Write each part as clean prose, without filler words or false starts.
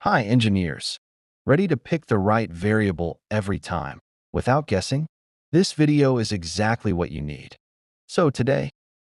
Hi, engineers. Ready to pick the right variable every time, without guessing? This video is exactly what you need. So today,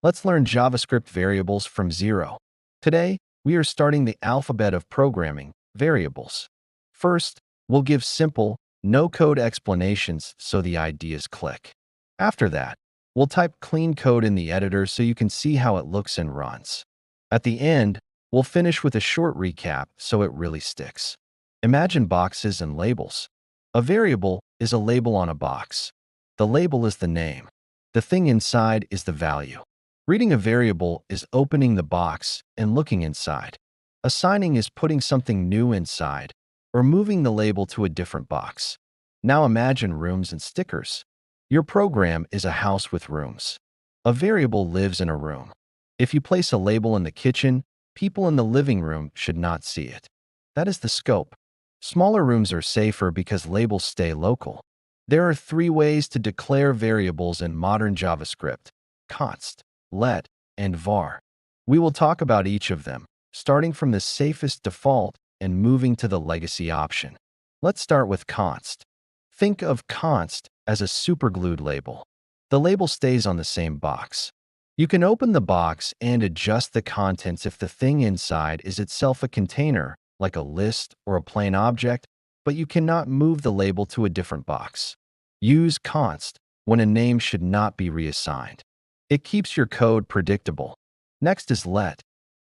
let's learn JavaScript variables from zero. Today, we are starting the alphabet of programming, variables. First, we'll give simple, no-code explanations so the ideas click. After that, we'll type clean code in the editor so you can see how it looks and runs. At the end, we'll finish with a short recap so it really sticks. Imagine boxes and labels. A variable is a label on a box. The label is the name. The thing inside is the value. Reading a variable is opening the box and looking inside. Assigning is putting something new inside or moving the label to a different box. Now imagine rooms and stickers. Your program is a house with rooms. A variable lives in a room. If you place a label in the kitchen, people in the living room should not see it. That is the scope. Smaller rooms are safer because labels stay local. There are three ways to declare variables in modern JavaScript: const, let, and var. We will talk about each of them, starting from the safest default and moving to the legacy option. Let's start with const. Think of const as a superglued label. The label stays on the same box. You can open the box and adjust the contents if the thing inside is itself a container, like a list or a plain object, but you cannot move the label to a different box. Use const when a name should not be reassigned. It keeps your code predictable. Next is let.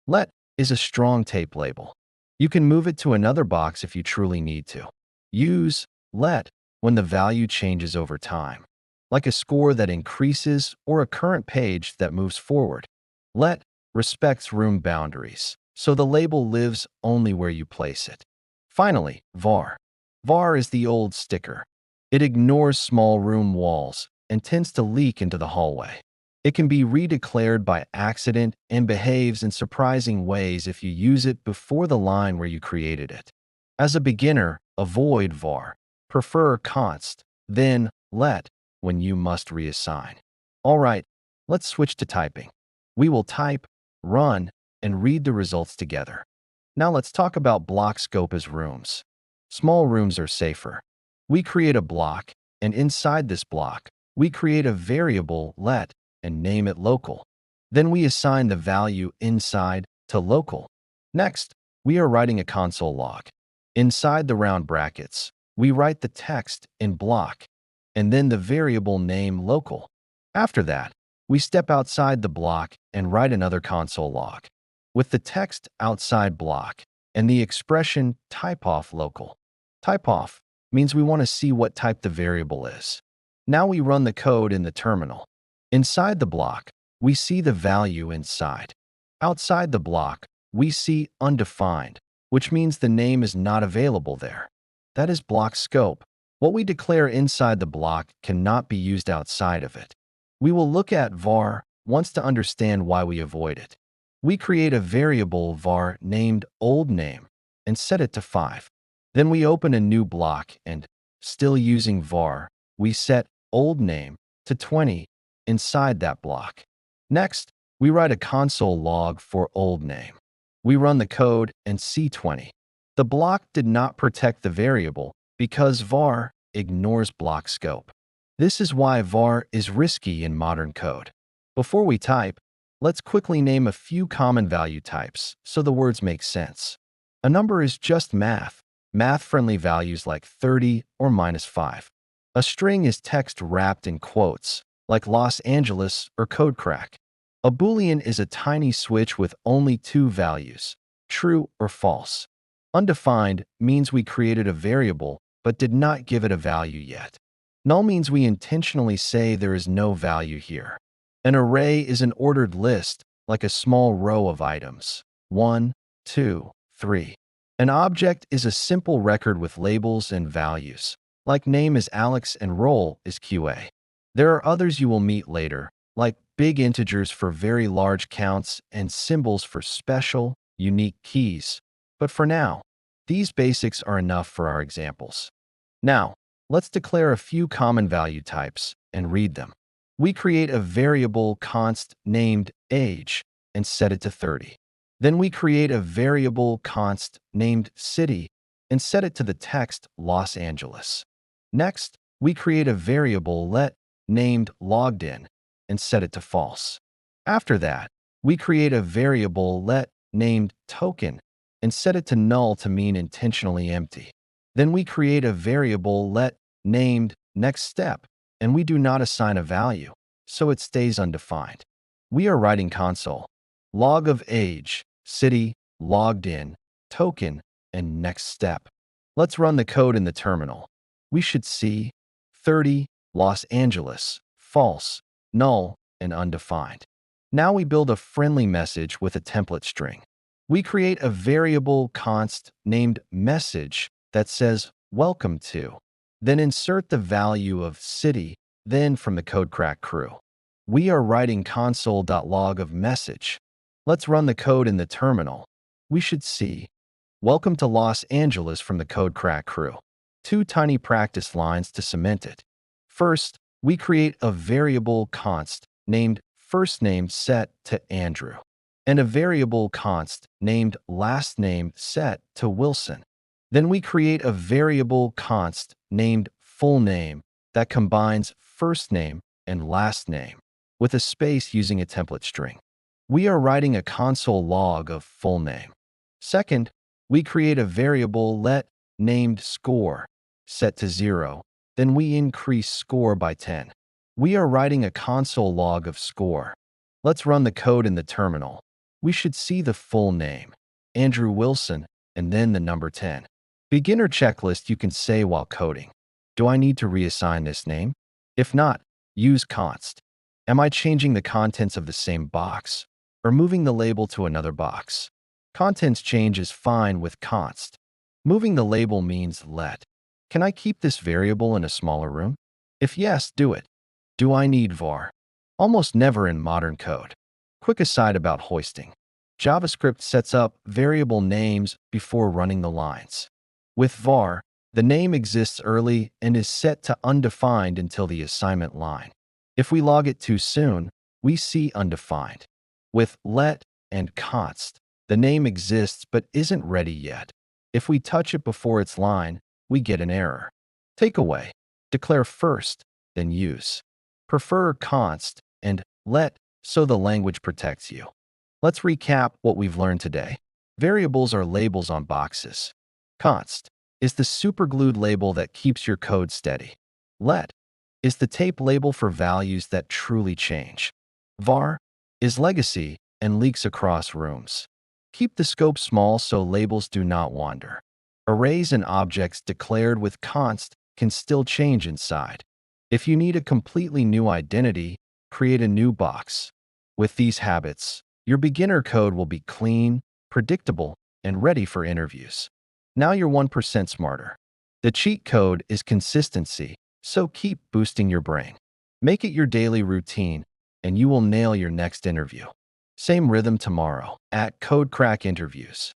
Let is a strong tape label. You can move it to another box if you truly need to. Use let when the value changes over time, like a score that increases or a current page that moves forward. Let respects room boundaries, so the label lives only where you place it. Finally, var. Var is the old sticker. It ignores small room walls and tends to leak into the hallway. It can be redeclared by accident and behaves in surprising ways if you use it before the line where you created it. As a beginner, avoid var. Prefer const, then let when you must reassign. All right, let's switch to typing. We will type, run, and read the results together. Now let's talk about block scope as rooms. Small rooms are safer. We create a block, and inside this block, we create a variable let and name it local. Then we assign the value inside to local. Next, we are writing a console log. Inside the round brackets, we write the text in block, and then the variable name local. After that, we step outside the block and write another console log, with the text outside block and the expression typeof local. Typeof means we want to see what type the variable is. Now we run the code in the terminal. Inside the block, we see the value inside. Outside the block, we see undefined, which means the name is not available there. That is block scope. What we declare inside the block cannot be used outside of it. We will look at var once to understand why we avoid it. We create a variable var named oldName and set it to 5. Then we open a new block and, still using var, we set oldName to 20 inside that block. Next, we write a console log for oldName. We run the code and see 20. The block did not protect the variable because var ignores block scope. This is why var is risky in modern code. Before we type, let's quickly name a few common value types so the words make sense. A number is just math, math-friendly values like 30 or -5. A string is text wrapped in quotes, like Los Angeles or code crack. A Boolean is a tiny switch with only two values, true or false. Undefined means we created a variable but did not give it a value yet. Null means we intentionally say there is no value here. An array is an ordered list, like a small row of items, 1, 2, 3. An object is a simple record with labels and values, like name is Alex and role is QA. There are others you will meet later, like big integers for very large counts and symbols for special, unique keys. But for now, these basics are enough for our examples. Now, let's declare a few common value types and read them. We create a variable const named age and set it to 30. Then we create a variable const named city and set it to the text Los Angeles. Next, we create a variable let named logged in and set it to false. After that, we create a variable let named token and set it to null to mean intentionally empty. Then we create a variable let named next step, and we do not assign a value, so it stays undefined. We are writing console, log of age, city, logged in, token, and next step. Let's run the code in the terminal. We should see 30, Los Angeles, false, null, and undefined. Now we build a friendly message with a template string. We create a variable const named message that says welcome to. Then insert the value of city, then from the code crack crew. We are writing console.log of message. Let's run the code in the terminal. We should see welcome to Los Angeles from the code crack crew. 2 tiny practice lines to cement it. First, we create a variable const named first name set to Andrew, and a variable const named last name set to Wilson. Then we create a variable const named full name that combines first name and last name with a space using a template string. We are writing a console log of full name. Second, we create a variable let named score set to 0. Then we increase score by 10. We are writing a console log of score. Let's run the code in the terminal. We should see the full name, Andrew Wilson, and then the number 10. Beginner checklist you can say while coding. Do I need to reassign this name? If not, use const. Am I changing the contents of the same box or moving the label to another box? Contents change is fine with const. Moving the label means let. Can I keep this variable in a smaller room? If yes, do it. Do I need var? Almost never in modern code. Quick aside about hoisting. JavaScript sets up variable names before running the lines. With var, the name exists early and is set to undefined until the assignment line. If we log it too soon, we see undefined. With let and const, the name exists but isn't ready yet. If we touch it before its line, we get an error. Takeaway: declare first, then use. Prefer const and let so the language protects you. Let's recap what we've learned today. Variables are labels on boxes. Const is the superglued label that keeps your code steady. Let is the tape label for values that truly change. Var is legacy and leaks across rooms. Keep the scope small so labels do not wander. Arrays and objects declared with const can still change inside. If you need a completely new identity, create a new box. With these habits, your beginner code will be clean, predictable, and ready for interviews. Now you're 1% smarter. The cheat code is consistency, so keep boosting your brain. Make it your daily routine, and you will nail your next interview. Same rhythm tomorrow at Code Crack Interviews.